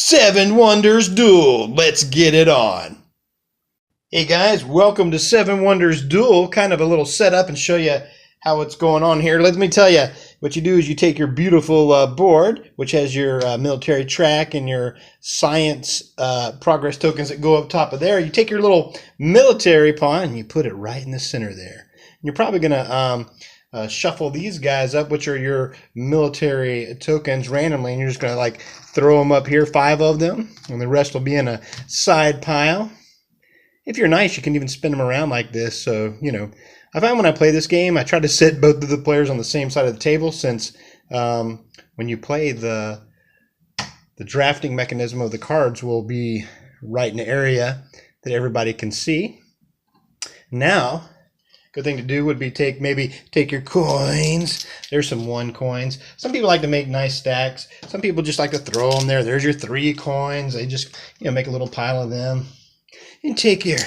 Seven Wonders Duel. Let's get it on. Hey guys, welcome to Seven Wonders Duel. Kind of a little setup and show you how it's going on here. Let me tell you, what you do is you take your beautiful board, which has your military track and your science progress tokens that go up top of there. You take your little military pawn and you put it right in the center there. You're probably going to shuffle these guys up, which are your military tokens randomly, and you're just going to like throw them up here, 5 of them, and the rest will be in a side pile. If you're nice, you can even spin them around like this. So, you know, I find when I play this game, I try to sit both of the players on the same side of the table, since when you play, the drafting mechanism of the cards will be right in the area that everybody can see. Now, good thing to do would be maybe take your coins. There's some 1 coins. Some people like to make nice stacks. Some people just like to throw them there. There's your 3 coins. They just, you know, make a little pile of them. And take your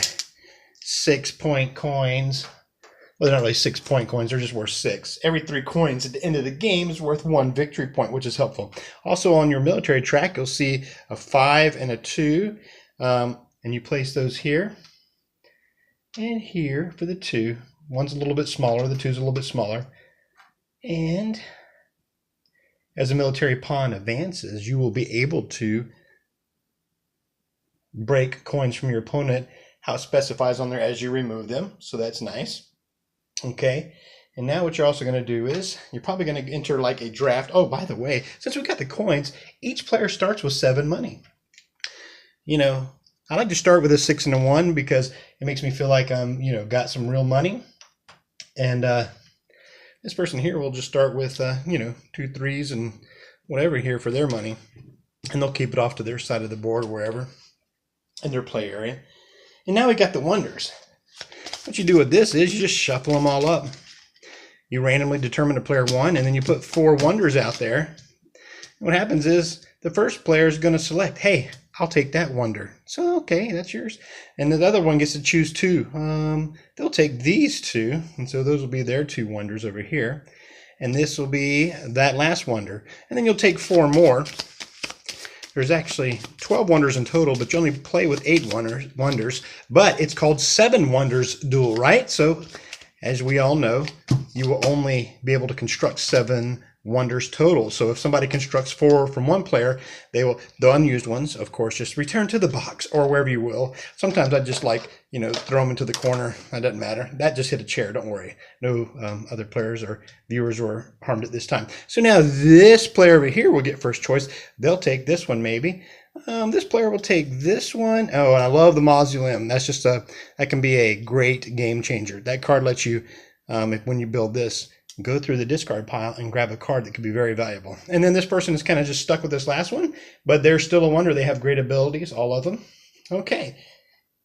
6-point coins. Well, they're not really 6-point coins. They're just worth 6. Every 3 coins at the end of the game is worth 1 victory point, which is helpful. Also on your military track, you'll see a 5 and a 2. And you place those here and here for the 2. One's a little bit smaller, the 2's a little bit smaller. And as a military pawn advances, you will be able to break coins from your opponent, how it specifies on there as you remove them. So that's nice. Okay. And now what you're also going to do is you're probably going to enter like a draft. Oh, by the way, since we got the coins, each player starts with 7 money. You know, I like to start with a 6 and a 1 because it makes me feel like I'm, you know, got some real money. And this person here will just start with, you know, 2 3s and whatever here for their money. And they'll keep it off to their side of the board or wherever in their play area. And now we got the wonders. What you do with this is you just shuffle them all up. You randomly determine a player 1, and then you put 4 wonders out there. What happens is the first player is going to select, hey, I'll take that wonder. So, okay, that's yours. And the other one gets to choose 2. They'll take these 2, and so those will be their 2 wonders over here. And this will be that last wonder. And then you'll take 4 more. There's actually 12 wonders in total, but you only play with 8 wonders. But it's called 7 Wonders Duel, right? So, as we all know, you will only be able to construct 7 wonders total. So if somebody constructs 4 from one player, the unused ones, of course, just return to the box or wherever you will. Sometimes I just like, you know, throw them into the corner. That doesn't matter. That just hit a chair. Don't worry. No other players or viewers were harmed at this time. So now this player over here will get first choice. They'll take this one maybe. This player will take this one. Oh, and I love the mausoleum. That's just that can be a great game changer. That card lets you, when you build this, go through the discard pile and grab a card that could be very valuable. And then this person is kind of just stuck with this last one, but they're still a wonder. They have great abilities, all of them. Okay,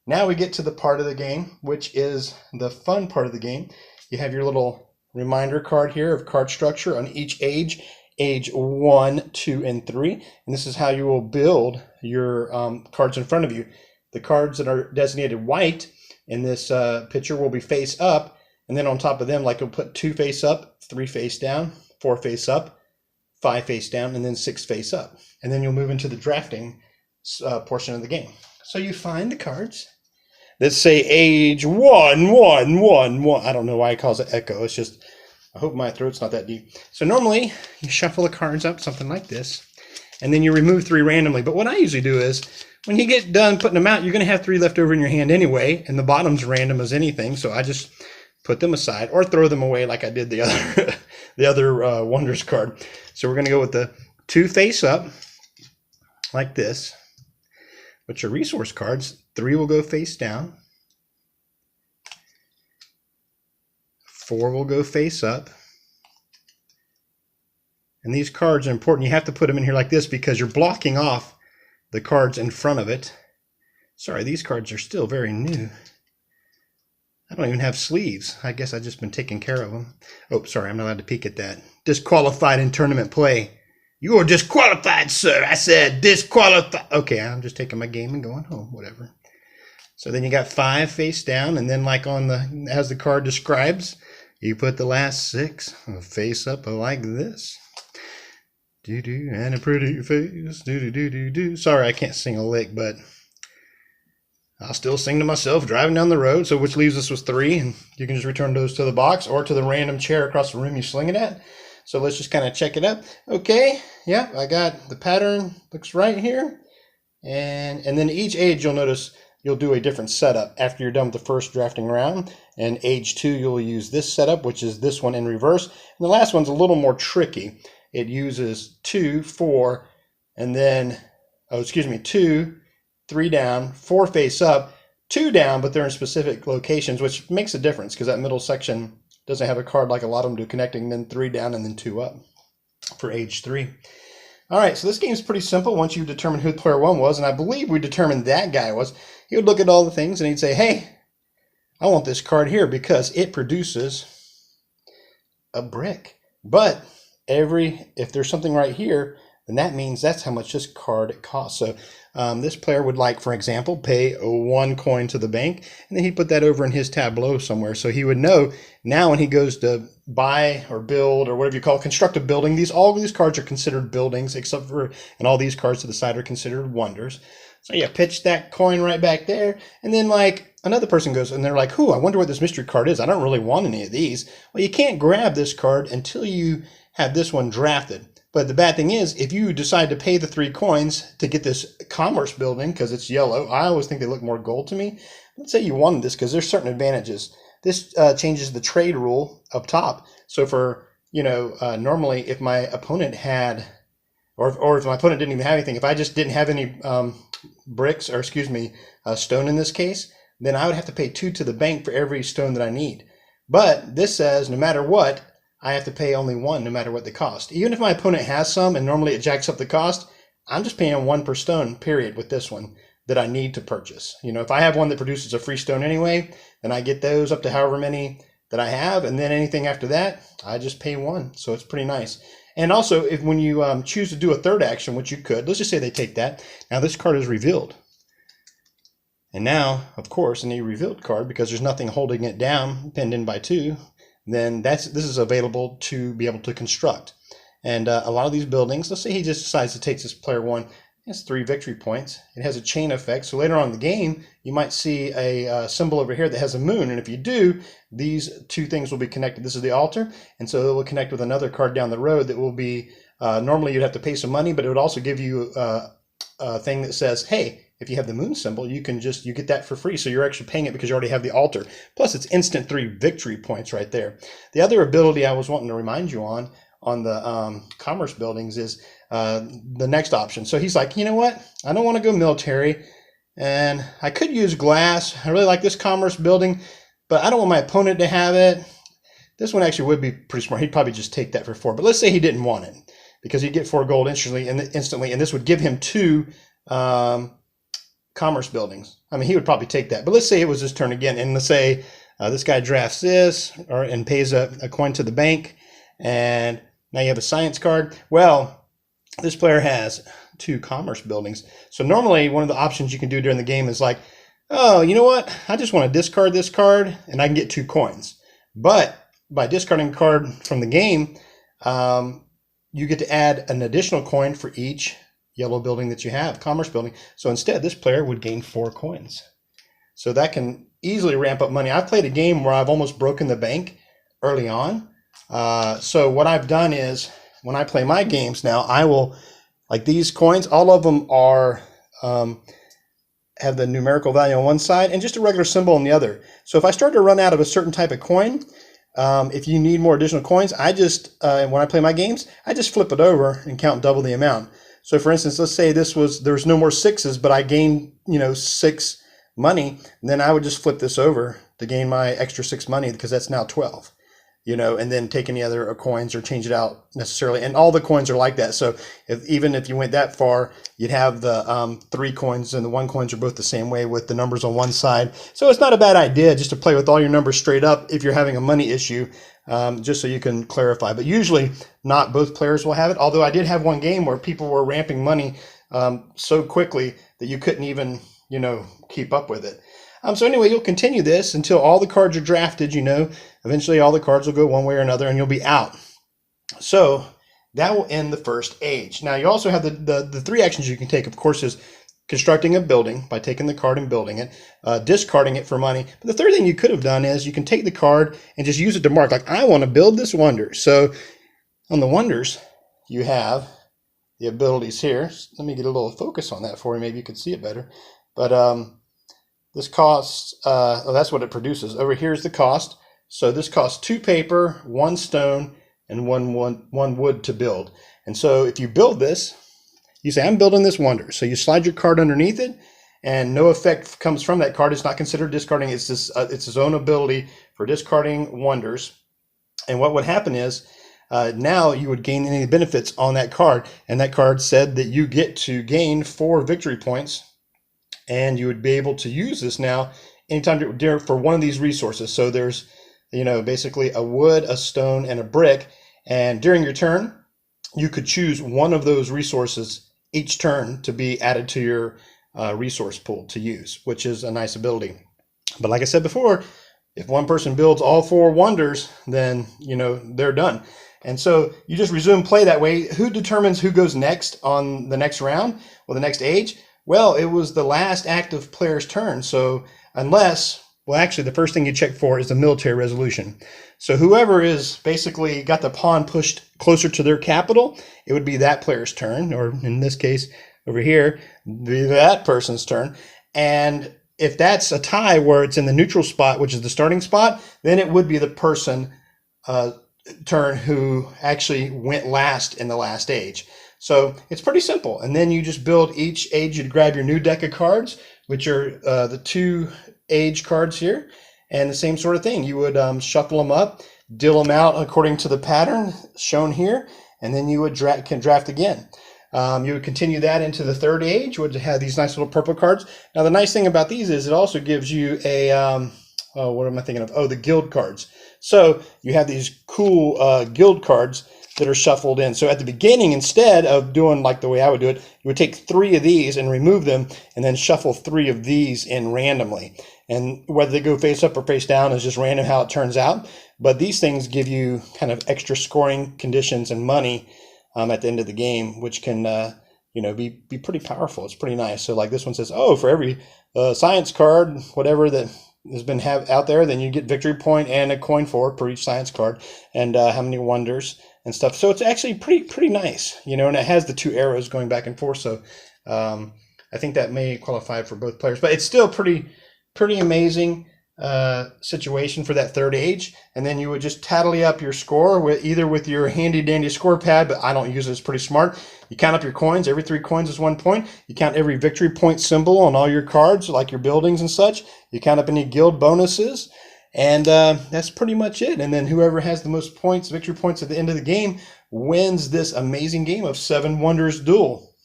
now we get to the part of the game, which is the fun part of the game. You have your little reminder card here of card structure on each age 1, 2, and 3. And this is how you will build your cards in front of you. The cards that are designated white in this picture will be face up. And then on top of them, like you'll put 2 face up, 3 face down, 4 face up, 5 face down, and then 6 face up. And then you'll move into the drafting portion of the game. So you find the cards that say age 1, 1, 1, 1. I don't know why it calls it echo. It's just, I hope my throat's not that deep. So normally you shuffle the cards up, something like this, and then you remove 3 randomly. But what I usually do is, when you get done putting them out, you're going to have 3 left over in your hand anyway, and the bottom's random as anything. So I just put them aside or throw them away like I did the other the other wonders card. So we're going to go with the 2 face up like this. But your resource cards, 3 will go face down, 4 will go face up. And these cards are important. You have to put them in here like this because you're blocking off the cards in front of it. Sorry, these cards are still very new. I don't even have sleeves. I guess I've just been taking care of them. Oh, sorry, I'm not allowed to peek at that. Disqualified in tournament play. You are disqualified, sir. I said disqualified. Okay, I'm just taking my game and going home, whatever. So then you got 5 face down, and then like on the, as the card describes, you put the last 6 face up like this. Do-do, and a pretty face. Do-do-do-do-do. Sorry, I can't sing a lick, but I'll still sing to myself driving down the road. So which leaves us with 3, and you can just return those to the box or to the random chair across the room you sling it at. So let's just kind of check it up. Okay, yeah, I got the pattern, looks right here. And then each age, you'll notice you'll do a different setup after you're done with the first drafting round. And age 2, you'll use this setup, which is this one in reverse. And the last one's a little more tricky. It uses 2, 4, and then, 2, 3 down, 4 face up, 2 down, but they're in specific locations, which makes a difference because that middle section doesn't have a card like a lot of them do connecting, then 3 down and then 2 up for age 3. All right, so this game is pretty simple once you determine who player 1 was, and I believe we determined that guy was. He would look at all the things and he'd say, hey, I want this card here because it produces a brick. But if there's something right here, then that means that's how much this card costs. So this player would, like, for example, pay 1 coin to the bank, and then he'd put that over in his tableau somewhere. So he would know now when he goes to buy or build or whatever you call it, construct a building, all these cards are considered buildings, except for, and all these cards to the side are considered wonders. So yeah, pitch that coin right back there, and then like another person goes and they're like, I wonder what this mystery card is. I don't really want any of these. Well, you can't grab this card until you have this one drafted. But the bad thing is, if you decide to pay the 3 coins to get this commerce building, because it's yellow, I always think they look more gold to me. Let's say you wanted this because there's certain advantages. This changes the trade rule up top. So for, normally if my opponent had, or if my opponent didn't even have anything, if I just didn't have any bricks, or stone in this case, then I would have to pay 2 to the bank for every stone that I need. But this says no matter what, I have to pay only 1 no matter what the cost. Even if my opponent has some and normally it jacks up the cost, I'm just paying 1 per stone, period, with this one that I need to purchase. If I have one that produces a free stone anyway, then I get those up to however many that I have, and then anything after that, I just pay 1. So it's pretty nice. And also, when you choose to do a third action, which you could, let's just say they take that. Now this card is revealed. And now, of course, in a revealed card, because there's nothing holding it down, pinned in by 2, then this is available to be able to construct. And a lot of these buildings, let's say he just decides to take this player 1, has 3 victory points. It has a chain effect, so later on in the game, you might see a symbol over here that has a moon, and if you do, these 2 things will be connected. This is the altar, and so it will connect with another card down the road that will be, normally you'd have to pay some money, but it would also give you a thing that says, hey, if you have the moon symbol, you get that for free. So you're actually paying it because you already have the altar. Plus it's instant 3 victory points right there. The other ability I was wanting to remind you on the commerce buildings is the next option. So he's like, you know what? I don't want to go military, and I could use glass. I really like this commerce building, but I don't want my opponent to have it. This one actually would be pretty smart. He'd probably just take that for 4. But let's say he didn't want it because he'd get 4 gold instantly, and this would give him 2 commerce buildings. I mean, he would probably take that. But let's say it was his turn again, and let's say this guy drafts this and pays a coin to the bank, and now you have a science card. Well, this player has 2 commerce buildings. So normally one of the options you can do during the game is like, oh, you know what? I just want to discard this card, and I can get 2 coins. But by discarding a card from the game, you get to add an additional coin for each yellow building that you have, commerce building. So instead, this player would gain 4 coins. So that can easily ramp up money. I've played a game where I've almost broken the bank early on. So what I've done is, when I play my games now, I will, like these coins, all of them are have the numerical value on one side and just a regular symbol on the other. So if I start to run out of a certain type of coin, if you need more additional coins, I just, when I play my games, I just flip it over and count double the amount. So for instance, let's say there's no more 6s, but I gain, 6 money, and then I would just flip this over to gain my extra 6 money because that's now 12, and then take any other coins or change it out necessarily. And all the coins are like that. So even if you went that far, you'd have the 3 coins and the 1 coins are both the same way with the numbers on one side. So it's not a bad idea just to play with all your numbers straight up if you're having a money issue. Just so you can clarify. But usually not both players will have it. Although I did have one game where people were ramping money so quickly that you couldn't even, keep up with it. So anyway, you'll continue this until all the cards are drafted, Eventually all the cards will go one way or another and you'll be out. So That will end the first age. Now you also have the three actions you can take, of course, is constructing a building by taking the card and building it, discarding it for money. But the third thing you could have done is you can take the card and just use it to mark, like, I want to build this wonder. So on the wonders, you have the abilities here. Let me get a little focus on that for you. Maybe you could see it better. But this costs, oh, that's what it produces. Over here is the cost. So this costs 2 paper, 1 stone, and one wood to build. And so if you build this, you say, I'm building this wonder. So you slide your card underneath it, and no effect comes from that card. It's not considered discarding. It's its own ability for discarding wonders. And what would happen is, now you would gain any benefits on that card. And that card said that you get to gain 4 victory points, and you would be able to use this now anytime for one of these resources. So there's, basically a wood, a stone, and a brick. And during your turn, you could choose one of those resources each turn to be added to your resource pool to use, which is a nice ability. But like I said before, if one person builds all 4 wonders, then, they're done. And so you just resume play that way. Who determines who goes next on the next round or the next age? Well, it was the last active player's turn. So well, actually, the first thing you check for is the military resolution. So whoever is basically got the pawn pushed closer to their capital, it would be that player's turn, or in this case over here, be that person's turn. And if that's a tie where it's in the neutral spot, which is the starting spot, then it would be the person turn who actually went last in the last age. So it's pretty simple. And then you just build each age. You'd grab your new deck of cards, which are the 2 age cards here, and the same sort of thing. You would shuffle them up, deal them out according to the pattern shown here, and then you would can draft again. You would continue that into the 3rd age, would have these nice little purple cards. Now the nice thing about these is it also gives you a what am I thinking of? Oh, the guild cards. So you have these cool guild cards that are shuffled in. So at the beginning, instead of doing like the way I would do it, you would take 3 of these and remove them, and then shuffle 3 of these in randomly. And whether they go face up or face down is just random how it turns out. But these things give you kind of extra scoring conditions and money at the end of the game, which can be pretty powerful. It's pretty nice. So like this one says, oh, for every science card, whatever that has been out there, then you get victory point and a coin for each science card, and how many wonders and stuff. So it's actually pretty nice, and it has the 2 arrows going back and forth. So I think that may qualify for both players, but it's still pretty amazing situation for that 3rd age. And then you would just tally up your score with your handy dandy score pad, but I don't use it. It's pretty smart. You count up your coins. Every 3 coins is 1 point. You count every victory point symbol on all your cards, like your buildings and such. You count up any guild bonuses. And that's pretty much it. And then whoever has the most points, victory points at the end of the game, wins this amazing game of 7 Wonders Duel.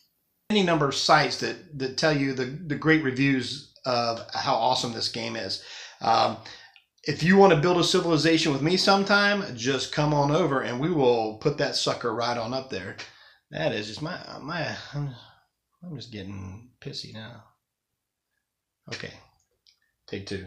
Any number of sites that tell you the great reviews of how awesome this game is. If you want to build a civilization with me sometime, just come on over and we will put that sucker right on up there. That is just I'm just getting pissy now. Okay, take 2.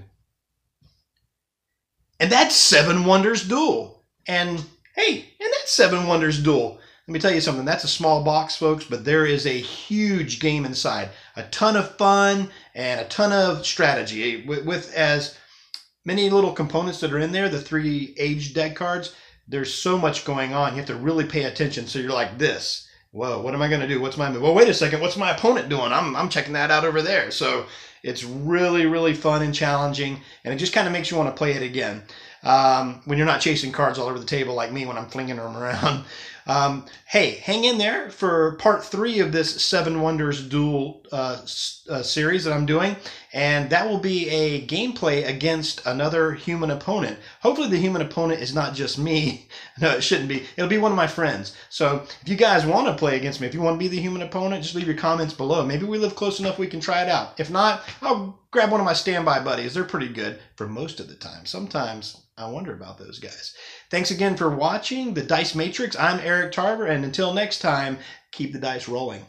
And that's 7 Wonders Duel. And hey, and that's 7 Wonders Duel. Let me tell you something. That's a small box, folks, but there is a huge game inside. A ton of fun and a ton of strategy. With as many little components that are in there, the 3 age deck cards, there's so much going on. You have to really pay attention. So you're like this. Whoa, what am I going to do? What's my move? Well, wait a second. What's my opponent doing? I'm checking that out over there. So it's really, really fun and challenging, and it just kind of makes you want to play it again when you're not chasing cards all over the table like me when I'm flinging them around. Hey, hang in there for part 3 of this 7 Wonders Duel series that I'm doing, and that will be a gameplay against another human opponent. Hopefully the human opponent is not just me. No, it shouldn't be. It'll be one of my friends. So if you guys want to play against me, if you want to be the human opponent, just leave your comments below. Maybe we live close enough we can try it out. If not, I'll grab one of my standby buddies. They're pretty good for most of the time. Sometimes I wonder about those guys. Thanks again for watching The Dice Matrix. I'm Eric Tarver, and until next time, keep the dice rolling.